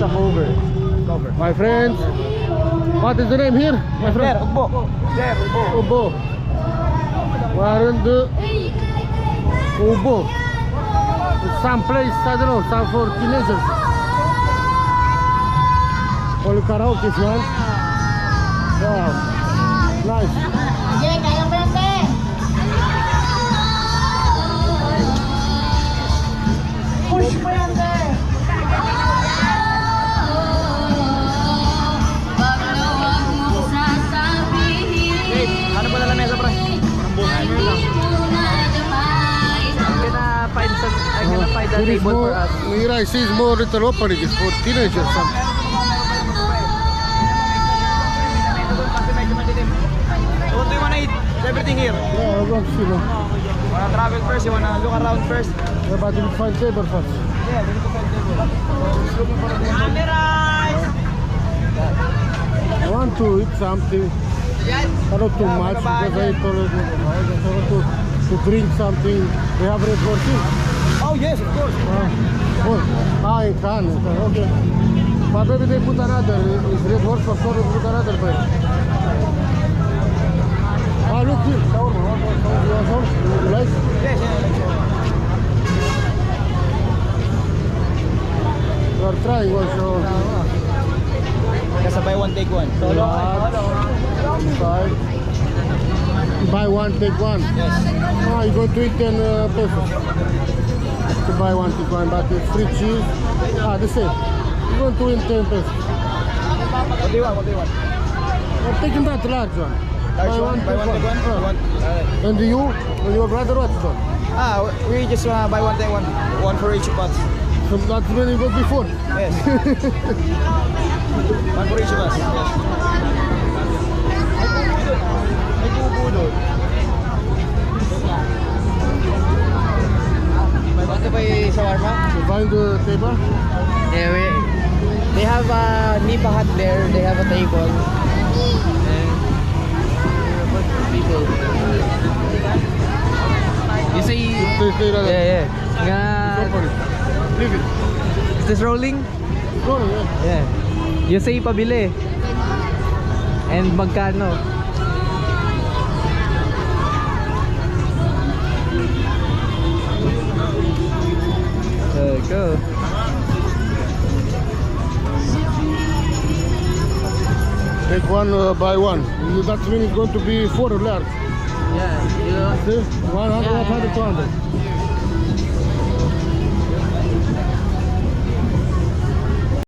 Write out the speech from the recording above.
a cover. My friends, what is the name here? My friend? Ubo. There, Ubo. Ubo. Where in the Ubo? It's some place, I don't know, some for teenagers. Only karaoke if you want. Wow, nice. Push mo yan, there. Ano ba nala mesa, pre? I'm gonna find a table for us. Mira, I see it's more little opening. It's for teenagers. Something. So what do you wanna eat? Everything here. Yeah, I want to see. Wanna travel first? You wanna look around first? Yeah, but we'll find table first. Yeah, we need to find table. Just looking for a table. Cameras! I want to eat something. Not too much because I eat already. I just want to drink something. They have Red Horse here. Oh yes, of course. I can. Okay. But maybe they put another. It's Red Horse for sure. They put another beer. Ah, look here. You like? Yes, You are trying also. That's a buy one take one. Buy one, take one. Yes. Ah, you go to eat 10 pesos. To buy one, take one, but it's free cheese. Ah, the same. You going to win 10 pesos. What do you want? What do you want? I'm taking that large one. Large one? Buy one take one? Ah. You want? And you? And your brother what's that? We just buy one take one. One for each of us. So that's when you got before. Yes. One for each of us. Yes. May tubo doon. Want to buy shawarma? You find the table? Yeah, they have a Nipa hut there. They have a table. And a bunch of people. You say, Stay like that. yeah. Open it. Leave it. Is this rolling? Go, yeah. Yeah. You say pabili. And magkano? Go. Take one, buy one. That means it's going to be 4 large. Yeah. See? 100, 100, 200.